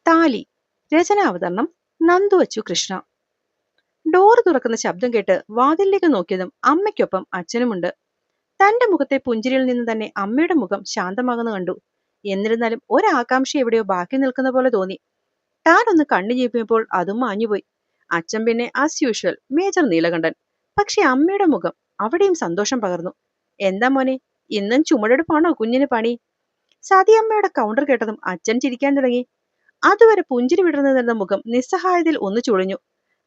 താലി. രചനാവതരണം നന്ദുവച്ചു കൃഷ്ണ. ഡോറ് തുറക്കുന്ന ശബ്ദം കേട്ട് വാതിലിലേക്ക് നോക്കിയതും അമ്മയ്ക്കൊപ്പം അച്ഛനുമുണ്ട്. തന്റെ മുഖത്തെ പുഞ്ചിരിയിൽ നിന്ന് തന്നെ അമ്മയുടെ മുഖം ശാന്തമാകുന്ന കണ്ടു. എന്നിരുന്നാലും ഒരാകാംക്ഷ എവിടെയോ ബാക്കി നിൽക്കുന്ന പോലെ തോന്നി. താൻ ഒന്ന് കണ്ണു ചീപ്പിയപ്പോൾ അതും മാഞ്ഞുപോയി. അച്ഛൻ പിന്നെ ആസ് യൂഷ്വൽ മേജർ നീലകണ്ഠൻ. പക്ഷെ അമ്മയുടെ മുഖം അവിടെയും സന്തോഷം പകർന്നു. എന്താ മോനെ, ഇന്നും ചുമടെടുപ്പാണോ കുഞ്ഞിന് പണി? സതിയമ്മയുടെ കൗണ്ടർ കേട്ടതും അച്ഛൻ ചിരിക്കാൻ തുടങ്ങി. അതുവരെ പുഞ്ചിരി വിടർന്നു നിന്ന മുഖം നിസ്സഹായതയിൽ ഒന്ന് ചുളിഞ്ഞു.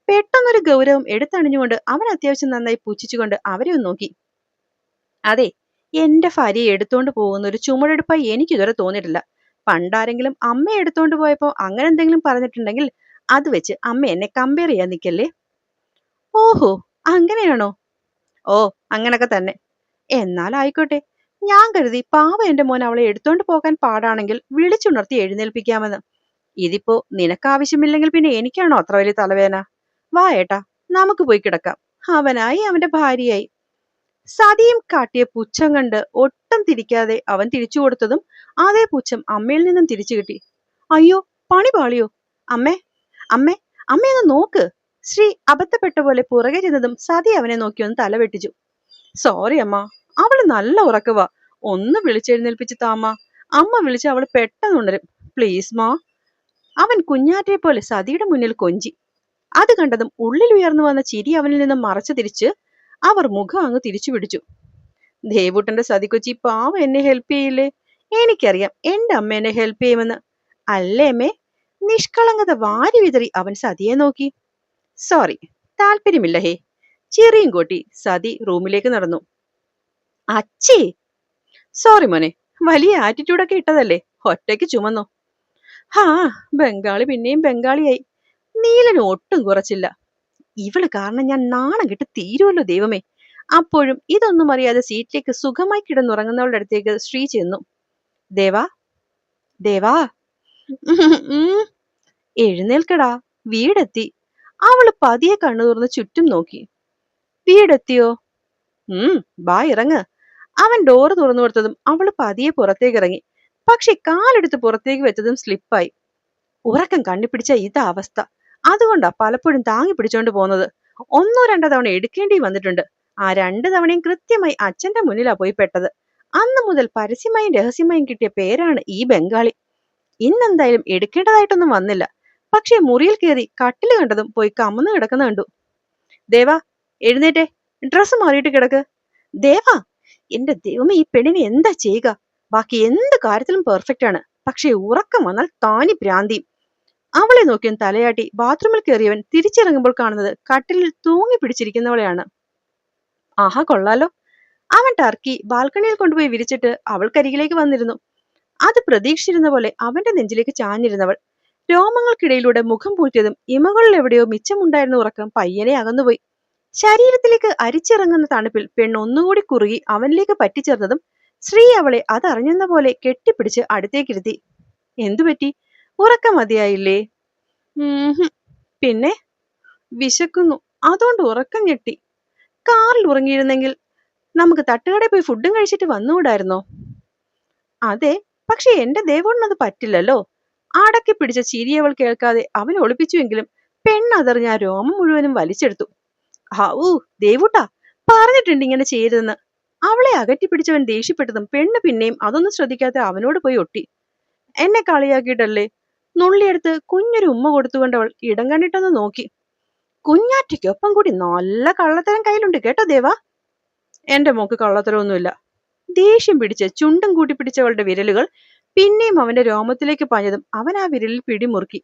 പെട്ടെന്നൊരു ഗൗരവം എടുത്തണിഞ്ഞുകൊണ്ട് അവൻ അത്യാവശ്യം നന്നായി പുച്ഛിച്ചുകൊണ്ട് അവരെ ഒന്ന് നോക്കി. അതെ, എന്റെ ഭാര്യയെ എടുത്തോണ്ട് പോകുന്ന ഒരു ചുമടെടുപ്പായി എനിക്കിതുവരെ തോന്നിയിട്ടില്ല. പണ്ടാരെങ്കിലും അമ്മയെ എടുത്തോണ്ട് പോയപ്പോ അങ്ങനെ എന്തെങ്കിലും പറഞ്ഞിട്ടുണ്ടെങ്കിൽ അത് വെച്ച് അമ്മ എന്നെ കമ്പയർ ചെയ്യാൻ നിൽക്കല്ലേ. ഓഹോ, അങ്ങനെയാണോ? ഓ, അങ്ങനൊക്കെ തന്നെ. എന്നാൽ ആയിക്കോട്ടെ. ഞാൻ കരുതി പാവ എന്റെ മോൻ അവളെ എടുത്തോണ്ട് പോകാൻ പാടാണെങ്കിൽ വിളിച്ചുണർത്തി എഴുന്നേൽപ്പിക്കാമെന്ന്. ഇതിപ്പോ നിനക്കാവശ്യമില്ലെങ്കിൽ പിന്നെ എനിക്കാണോ അത്ര വലിയ തലവേദന? വാ ഏട്ടാ, നമുക്ക് പോയി കിടക്കാം. അവനായി അവന്റെ ഭാര്യയായി. സതിയും കാട്ടിയ പുച്ഛം കണ്ട് ഒട്ടും തിരിക്കാതെ അവൻ തിരിച്ചു കൊടുത്തതും അതേ പുച്ഛം അമ്മയിൽ നിന്നും തിരിച്ചു കിട്ടി. അയ്യോ, പണി പാളിയോ? അമ്മേ, അമ്മേ, അമ്മയൊന്ന് നോക്ക്. ശ്രീ അബദ്ധപ്പെട്ട പോലെ പുറകെ ചെന്നതും സതി അവനെ നോക്കി ഒന്ന് തലവെട്ടിച്ചു. സോറി അമ്മ, അവള് നല്ല ഉറക്കവാ. ഒന്ന് വിളിച്ചെഴുന്നേൽപ്പിച്ച് താമ്മ. അമ്മ വിളിച്ച അവള് പെട്ടെന്ന് ഉണരും. പ്ലീസ് മാ. അവൻ കുഞ്ഞാറ്റെ പോലെ സതിയുടെ മുന്നിൽ കൊഞ്ചി. അത് കണ്ടതും ഉള്ളിൽ ഉയർന്നു വന്ന ചിരി അവനിൽ നിന്നും മറച്ചു തിരിച്ച് അവർ മുഖം അങ്ങ് തിരിച്ചു പിടിച്ചു. ദേവൂട്ടന്റെ സതികൊച്ചി പാവ എന്നെ ഹെൽപ്പ് ചെയ്യില്ലേ? എനിക്കറിയാം എന്റെ അമ്മ എന്നെ ഹെൽപ്പ് ചെയ്യുമെന്ന്. അല്ലേ അമ്മേ? നിഷ്കളങ്കത വാരി വിതറി അവൻ സതിയെ നോക്കി. സോറി, താല്പര്യമില്ല ഹേ. ചിറിയും കൂട്ടി സതി റൂമിലേക്ക് നടന്നു. അച്ചേ. സോറി മോനെ, വലിയ ആറ്റിറ്റ്യൂഡൊക്കെ ഇട്ടതല്ലേ, ഒറ്റയ്ക്ക് ചുമന്നോ? ഹാ, ബംഗാളി പിന്നെയും ബംഗാളിയായി. നീലന് ഒട്ടും കുറച്ചില്ല. ഇവള് കാരണം ഞാൻ നാണം കെട്ട് തീരുമല്ലോ ദൈവമേ. അപ്പോഴും ഇതൊന്നും അറിയാതെ സീറ്റിലേക്ക് സുഖമായി കിടന്നുറങ്ങുന്നവളുടെ അടുത്തേക്ക് ശ്രീ ചെന്നു. ദേവാ, ദേവാ, എഴുന്നേൽക്കടാ, വീടെത്തി. അവള് പതിയെ കണ്ണു തുറന്ന് ചുറ്റും നോക്കി. വീടെത്തിയോ? ബാ ഇറങ്ങ്. അവൻ ഡോറ് തുറന്നു കൊടുത്തതും അവള് പതിയെ പുറത്തേക്ക് ഇറങ്ങി. പക്ഷെ കാലെടുത്ത് പുറത്തേക്ക് വെച്ചതും സ്ലിപ്പായി. ഉറക്കം കണ്ണിപ്പിടിച്ച ഇതാ അവസ്ഥ. അതുകൊണ്ടാ പലപ്പോഴും താങ്ങി പിടിച്ചോണ്ട് പോകുന്നത്. ഒന്നോ രണ്ടോ തവണ എടുക്കേണ്ടി വന്നിട്ടുണ്ട്. ആ 2 തവണയും കൃത്യമായി അച്ഛന്റെ മുന്നിലാ പോയി പെട്ടത്. അന്ന് മുതൽ പരസ്യമായും രഹസ്യമായും കിട്ടിയ പേരാണ് ഈ ബംഗാളി. ഇന്നെന്തായാലും എടുക്കേണ്ടതായിട്ടൊന്നും വന്നില്ല. പക്ഷെ മുറിയിൽ കയറി കട്ടില് കണ്ടതും പോയി കമന്ന് കിടക്കുന്ന കണ്ടു. ദേവാ, എഴുന്നേറ്റേ, ഡ്രസ്സ് മാറിയിട്ട് കിടക്ക്. ദേവാ, എന്റെ ദൈവമേ, ഈ പെണ്ണിനെ എന്താ ചെയ്യുക? ബാക്കി എന്ത് കാര്യത്തിലും പെർഫെക്റ്റ് ആണ്. പക്ഷെ ഉറക്കം വന്നാൽ താനി ഭ്രാന്തി. അവളെ നോക്കിയും തലയാട്ടി ബാത്റൂമിൽ കയറിയവൻ തിരിച്ചിറങ്ങുമ്പോൾ കാണുന്നത് കട്ടിലിൽ തൂങ്ങി പിടിച്ചിരിക്കുന്നവളെയാണ്. ആഹാ, കൊള്ളാലോ. അവൻ ടർക്കി ബാൽക്കണിയിൽ കൊണ്ടുപോയി വിരിച്ചിട്ട് അവൾക്കരികിലേക്ക് വന്നിരുന്നു. അത് പ്രതീക്ഷിച്ചിരുന്ന പോലെ അവന്റെ നെഞ്ചിലേക്ക് ചാഞ്ഞിരുന്നവൾ. രോമങ്ങൾക്കിടയിലൂടെ മുഖം പൂഴ്ത്തിയതും ഇമകളിൽ എവിടെയോ മിച്ചമുണ്ടായിരുന്ന ഉറക്കം പയ്യനെ അകന്നുപോയി. ശരീരത്തിലേക്ക് അരിച്ചിറങ്ങുന്ന തണുപ്പിൽ പെണ്ണൊന്നുകൂടി കുറുകി അവനിലേക്ക് പറ്റിച്ചേർന്നതും ശ്രീ അവളെ അതറിഞ്ഞെന്ന പോലെ കെട്ടിപ്പിടിച്ച് അടുത്തേക്കിരുത്തി. എന്തുപറ്റി? ഉറക്കം മതിയായില്ലേ? പിന്നെ വിശക്കുന്നു, അതുകൊണ്ട് ഉറക്കം ഞെട്ടി. കാറിൽ ഉറങ്ങിയിരുന്നെങ്കിൽ നമുക്ക് തട്ടുകടയിൽ പോയി ഫുഡും കഴിച്ചിട്ട് വന്നുകൂടായിരുന്നോ? അതെ, പക്ഷെ എന്റെ ദേവോണ്ണത് പറ്റില്ലല്ലോ. അടക്കി പിടിച്ച ചിരിയവൾ കേൾക്കാതെ അവൻ ഒളിപ്പിച്ചുവെങ്കിലും പെണ്ണതറിഞ്ഞ ആ രോമം മുഴുവനും വലിച്ചെടുത്തു. ഹാവൂ, ദേവൂട്ടാ, പറഞ്ഞിട്ടുണ്ട് ഇങ്ങനെ ചെയ്യരുതെന്ന്. അവളെ അകറ്റിപ്പിടിച്ചവൻ ദേഷ്യപ്പെട്ടതും പെണ്ണ് പിന്നെയും അതൊന്നും ശ്രദ്ധിക്കാതെ അവനോട് പോയി ഒട്ടി. എന്നെ കളിയാക്കിയിട്ടല്ലേ? നുള്ളിയെടുത്ത് കുഞ്ഞൊരു ഉമ്മ കൊടുത്തുകൊണ്ടവൾ ഇടം കണ്ടിട്ടൊന്ന് നോക്കി. കുഞ്ഞാറ്റയ്ക്കൊപ്പം കൂടി നല്ല കള്ളത്തരം കയ്യിലുണ്ട് കേട്ടോ ദേവാ. എന്റെ മോക്ക് കള്ളത്തരമൊന്നുമില്ല. ദേഷ്യം പിടിച്ച് ചുണ്ടും കൂട്ടി പിടിച്ചവളുടെ വിരലുകൾ പിന്നെയും അവന്റെ രോമത്തിലേക്ക് പാഞ്ഞതും അവൻ ആ വിരലിൽ പിടിമുറുക്കി.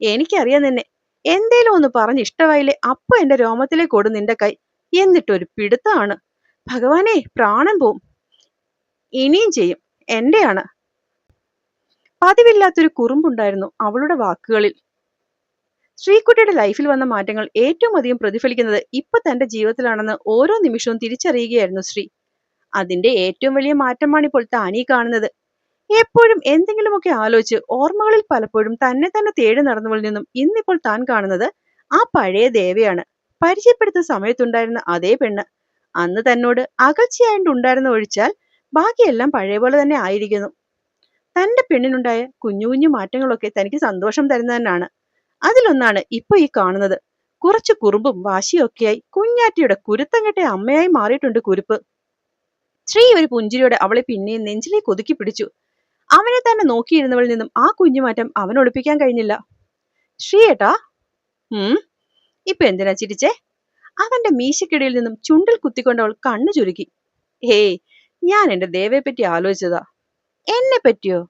എനിക്കറിയാം നിന്നെ. എന്തേലും ഒന്ന് പറഞ്ഞ് ഇഷ്ടമായില്ലേ അപ്പൊ എന്റെ രോമത്തിലേക്ക് ഓടും നിന്റെ കൈ. എന്നിട്ടൊരു പിടുത്തമാണ്. ഭഗവാനെ, പ്രാണൻ പോവും. ഇനിയും ചെയ്യും. എന്റെയാണ്. പതിവില്ലാത്തൊരു കുറുമ്പുണ്ടായിരുന്നു അവളുടെ വാക്കുകളിൽ. ശ്രീകുട്ടിയുടെ ലൈഫിൽ വന്ന മാറ്റങ്ങൾ ഏറ്റവും അധികം പ്രതിഫലിക്കുന്നത് ഇപ്പൊ തന്റെ ജീവിതത്തിലാണെന്ന് ഓരോ നിമിഷവും തിരിച്ചറിയുകയായിരുന്നു ശ്രീ. അതിന്റെ ഏറ്റവും വലിയ മാറ്റമാണിപ്പോൾ താനീ കാണുന്നത്. എപ്പോഴും എന്തെങ്കിലുമൊക്കെ ആലോചിച്ച് ഓർമ്മകളിൽ പലപ്പോഴും തന്നെ തന്നെ തേടി നടന്നവളിൽ നിന്നും ഇന്നിപ്പോൾ താൻ കാണുന്നത് ആ പഴയ ദേവയാണ്. പരിചയപ്പെടുത്തുന്ന സമയത്തുണ്ടായിരുന്ന അതേ പെണ്ണ്. അന്ന് തന്നോട് അകൽച്ചയായിട്ടുണ്ടായിരുന്ന ഒഴിച്ചാൽ ബാക്കിയെല്ലാം പഴയ പോലെ തന്നെ ആയിരിക്കുന്നു. തന്റെ പെണ്ണിനുണ്ടായ കുഞ്ഞു കുഞ്ഞു മാറ്റങ്ങളൊക്കെ തനിക്ക് സന്തോഷം തരുന്നതന്നാണ്. അതിലൊന്നാണ് ഇപ്പൊ ഈ കാണുന്നത്. കുറച്ചു കുറുമ്പും വാശിയും ഒക്കെയായി കുഞ്ഞാറ്റയുടെ കുരുത്തം കെട്ട അമ്മയായി മാറിയിട്ടുണ്ട് കുരുപ്പ്. ശ്രീ ഒരു പുഞ്ചിരിയോടെ അവളെ പിന്നെയും നെഞ്ചിലേക്ക് ഒതുക്കി പിടിച്ചു. അവനെ തന്നെ നോക്കിയിരുന്നവളിൽ നിന്നും ആ കുഞ്ഞുമാറ്റം അവൻ ഒളിപ്പിക്കാൻ കഴിഞ്ഞില്ല. ശ്രീയേട്ടാ, ഇപ്പൊ എന്തിനാ ചിരിച്ചേ? അവന്റെ മീശക്കിടയിൽ നിന്നും ചുണ്ടിൽ കുത്തിക്കൊണ്ട് അവൾ കണ്ണു ചുരുക്കി. ഹേയ്, ഞാൻ എന്റെ ദേവയെ പറ്റി ആലോചിച്ചതാ. എന്നെ പറ്റിയോ?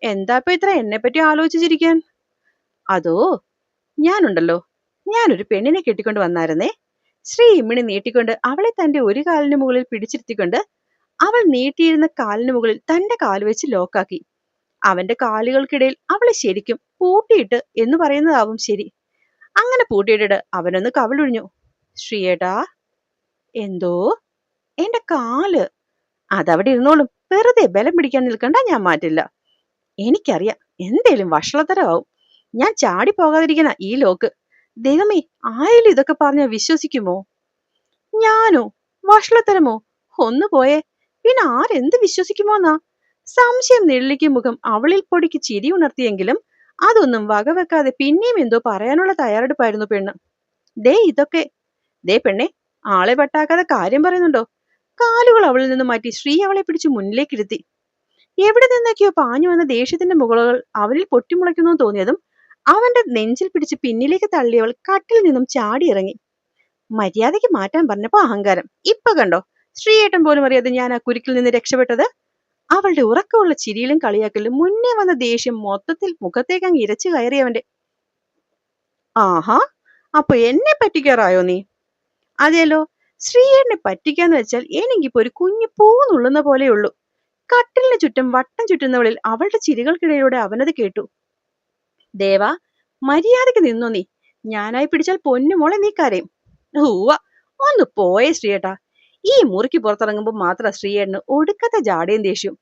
എന്താ ഇപ്പൊ ഇത്ര എന്നെ പറ്റി ആലോചിച്ചിരിക്കാൻ? അതോ, ഞാനുണ്ടല്ലോ, ഞാനൊരു പെണ്ണിനെ കെട്ടിക്കൊണ്ട് വന്നായിരുന്നേ. ശ്രീ ഇമ്മിണി നീട്ടിക്കൊണ്ട് അവളെ തന്റെ ഒരു കാലിന് മുകളിൽ പിടിച്ചിരുത്തിക്കൊണ്ട് അവൾ നീട്ടിയിരുന്ന കാലിന് മുകളിൽ തന്റെ കാല് വെച്ച് ലോക്കാക്കി. അവന്റെ കാലുകൾക്കിടയിൽ അവളെ ശരിക്കും പൂട്ടിയിട്ട് എന്ന് പറയുന്നതാവും ശരി. അങ്ങനെ പൂട്ടിയിട്ടിട്ട് അവനൊന്ന് കവിളൊഴിഞ്ഞു. ശ്രീയേട്ടാ. എന്തോ? എന്റെ കാല്. അതവിടെ ഇരുന്നോളും, വെറുതെ ബലം പിടിക്കാൻ നിൽക്കണ്ട, ഞാൻ മാറ്റില്ല. എനിക്കറിയാം, എന്തേലും വഷളത്തരമാവും. ഞാൻ ചാടി പോകാതിരിക്കണ ഈ ലോക്ക്. ദൈവമേ, ആരെങ്കിലും ഇതൊക്കെ പറഞ്ഞ വിശ്വസിക്കുമോ? ഞാനോ? വഷളത്തരമോ? ഒന്ന് പോയേ. പിന്നെ ആരെന്ത് വിശ്വസിക്കുമോന്നാ? സംശയം നെള്ളിക്കും മുഖം അവളിൽ പൊടിക്ക് ചിരി ഉണർത്തിയെങ്കിലും അതൊന്നും വകവെക്കാതെ പിന്നെയും എന്തോ പറയാനുള്ള തയ്യാറെടുപ്പായിരുന്നു പെണ്ണ്. ഇതൊക്കെ പെണ്ണെ, ആളെ വട്ടാക്കാതെ കാര്യം പറയുന്നുണ്ടോ? കാലുകൾ അവളിൽ നിന്ന് മാറ്റി ശ്രീ അവളെ പിടിച്ചു മുന്നിലേക്കിരുത്തി. എവിടെ നിന്നൊക്കെയോ പാഞ്ഞു വന്ന ദേഷ്യത്തിന്റെ മുകളുകൾ അവനിൽ പൊട്ടിമുളയ്ക്കുന്നു തോന്നിയതും അവന്റെ നെഞ്ചിൽ പിടിച്ച് പിന്നിലേക്ക് തള്ളിയവൾ കട്ടിൽ നിന്നും ചാടിയിറങ്ങി. മര്യാദയ്ക്ക് മാറ്റാൻ പറഞ്ഞപ്പോ അഹങ്കാരം. ഇപ്പൊ കണ്ടോ, ശ്രീയേട്ടൻ പോലും അറിയാതെ ഞാൻ ആ കുരുക്കിൽ നിന്ന് രക്ഷപ്പെട്ടത്. അവളുടെ ഉറക്കമുള്ള ചിരിയിലും കളിയാക്കലും മുന്നേ വന്ന ദേഷ്യം മൊത്തത്തിൽ മുഖത്തേക്കങ്ങ് ഇരച്ചു കയറിയവന്റെ. ആഹാ, അപ്പൊ എന്നെ പറ്റിക്കാറായോ നീ? അതെയല്ലോ, ശ്രീയേട്ടനെ പറ്റിക്കാന്ന് വെച്ചാൽ എനിക്കിപ്പോ ഒരു കുഞ്ഞു പൂന്നുള്ളുന്ന പോലെയുള്ളൂ. കട്ടിലിന് ചുറ്റും വട്ടം ചുറ്റുന്നവളിൽ അവളുടെ ചിരികൾക്കിടയിലൂടെ അവനത് കേട്ടു. ദേവാ, മര്യാദയ്ക്ക് നിന്നോ നീ. ഞാനായി പിടിച്ചാൽ പൊന്നുമോളെ നീ കരയും. ഊവ, ഒന്ന് പോയേ ശ്രീയേട്ടാ. ഈ മുറിക്ക് പുറത്തിറങ്ങുമ്പോൾ മാത്രം ശ്രീയേട്ടന് ഒടുക്കത്തെ ജാടയും ദേഷ്യം.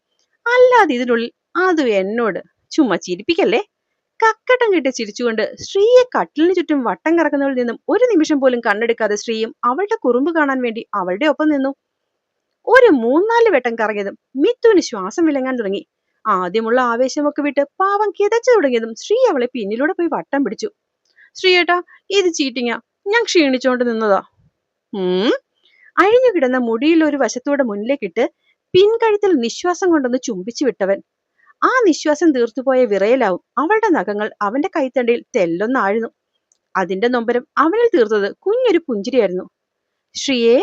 അല്ലാതെ ഇതിനുള്ളിൽ അതും എന്നോട്. ചുമ്മാ ചിരിപ്പിക്കല്ലേ. കക്കട്ടം കെട്ടി ചിരിച്ചുകൊണ്ട് ശ്രീയെ കട്ടിലിന് ചുറ്റും വട്ടം കറക്കുന്നവളിൽ നിന്നും ഒരു നിമിഷം പോലും കണ്ണെടുക്കാതെ ശ്രീയും അവളുടെ കുറുമ്പ് കാണാൻ വേണ്ടി അവളുടെ ഒപ്പം നിന്നു. ഒരു 3-4 വട്ടം കറങ്ങിയതും മിത്തുവിന് ശ്വാസം വിലങ്ങാൻ തുടങ്ങി. ആദ്യമുള്ള ആവേശമൊക്കെ വിട്ട് പാവം കിതച്ചു തുടങ്ങിയതും ശ്രീ അവളെ പിന്നിലൂടെ പോയി വട്ടം പിടിച്ചു. ശ്രീയേട്ടാ, ഇത് ചീറ്റിങ്ങാ. ഞാൻ ക്ഷീണിച്ചോണ്ട് നിന്നതാ. അഴിഞ്ഞു കിടന്ന മുടിയിൽ ഒരു വശത്തൂടെ മുന്നിലേക്കിട്ട് പിൻകഴുത്തിൽ നിശ്വാസം കൊണ്ടൊന്ന് ചുംബിച്ചു വിട്ടവൻ. ആ നിശ്വാസം തീർത്തുപോയ വിറയലാവും അവളുടെ നഖങ്ങൾ അവന്റെ കൈത്തണ്ടിയിൽ തെല്ലൊന്നാഴ്ന്നു. അതിന്റെ നൊമ്പരം അവനിൽ തീർത്തത് കുഞ്ഞൊരു പുഞ്ചിരിയായിരുന്നു. ശ്രീയെ,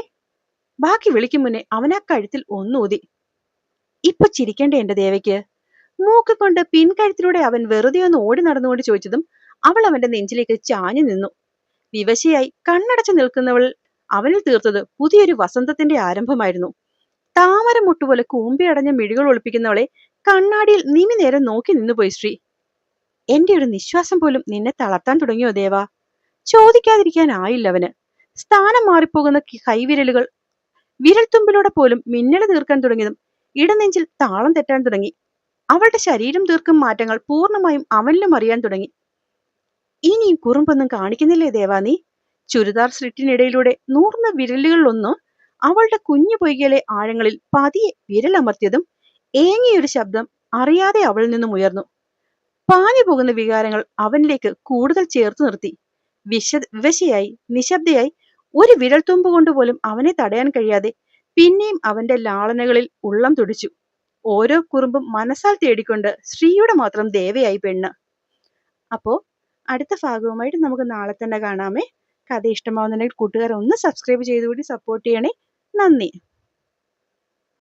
ബാക്കി വിളിക്കും മുന്നേ അവൻ ആ കഴുത്തിൽ ഒന്നൂതി. ഇപ്പൊ ചിരിക്കേണ്ട എന്റെ ദേവയ്ക്ക്? മൂക്ക് കൊണ്ട് പിൻകഴുത്തിലൂടെ അവൻ വെറുതെ ഒന്ന് ഓടി നടന്നുകൊണ്ട് ചോദിച്ചതും അവൾ അവന്റെ നെഞ്ചിലേക്ക് ചാഞ്ഞു നിന്നു. വിവശയായി കണ്ണടച്ചു നിൽക്കുന്നവൾ അവനിൽ തീർത്തത് പുതിയൊരു വസന്തത്തിന്റെ ആരംഭമായിരുന്നു. താമര മുട്ടുപോലെ കൂമ്പിയടഞ്ഞ മിഴികൾ ഒളിപ്പിക്കുന്നവളെ കണ്ണാടിയിൽ നിമി നേരം നോക്കി നിന്നുപോയി ശ്രീ. എന്റെ ഒരു നിശ്വാസം പോലും നിന്നെ തളർത്താൻ തുടങ്ങിയോ ദേവാ? ചോദിക്കാതിരിക്കാനായില്ല അവന്. സ്ഥാനം മാറിപ്പോകുന്ന കൈവിരലുകൾ വിരൽത്തുമ്പിലൂടെ പോലും മിന്നൽ തീർക്കാൻ തുടങ്ങിയതും ഇടനെഞ്ചിൽ താളം തെറ്റാൻ തുടങ്ങി. അവളുടെ ശരീരം തീർക്കും മാറ്റങ്ങൾ പൂർണ്ണമായും അവനിലും അറിയാൻ തുടങ്ങി. ഇനിയും കുറുമ്പൊന്നും കാണിക്കുന്നില്ലേ ദേവാ നീ? ചുരിദാർ സ്ലിറ്റിനിടയിലൂടെ നൂർന്ന വിരലുകളിലൊന്ന് അവളുടെ കുഞ്ഞു പൊയ്കയിലെ ആഴങ്ങളിൽ പതിയെ വിരലമർത്തിയതും ഏങ്ങിയൊരു ശബ്ദം അറിയാതെ അവളിൽ നിന്നും ഉയർന്നു. പാഞ്ഞു പോകുന്ന വികാരങ്ങൾ അവനിലേക്ക് കൂടുതൽ ചേർത്ത് നിർത്തി. വിവശയായി നിശബ്ദയായി ഒരു വിരൽത്തുമ്പ് കൊണ്ടുപോലും അവനെ തടയാൻ കഴിയാതെ പിന്നെയും അവന്റെ ലാളനകളിൽ ഉള്ളം തുടിച്ചു. ഓരോ കുറുമ്പും മനസ്സാൽ തേടിക്കൊണ്ട് ശ്രീയുടെ മാത്രം ദേവയായി പെണ്ണ്. അപ്പോ അടുത്ത ഭാഗവുമായിട്ട് നമുക്ക് നാളെ തന്നെ കാണാമേ. കഥ ഇഷ്ടമാവുന്നുണ്ടെങ്കിൽ കൂട്ടുകാർ ഒന്ന് സബ്സ്ക്രൈബ് ചെയ്തുകൂടി സപ്പോർട്ട് ചെയ്യണേ. നന്ദി.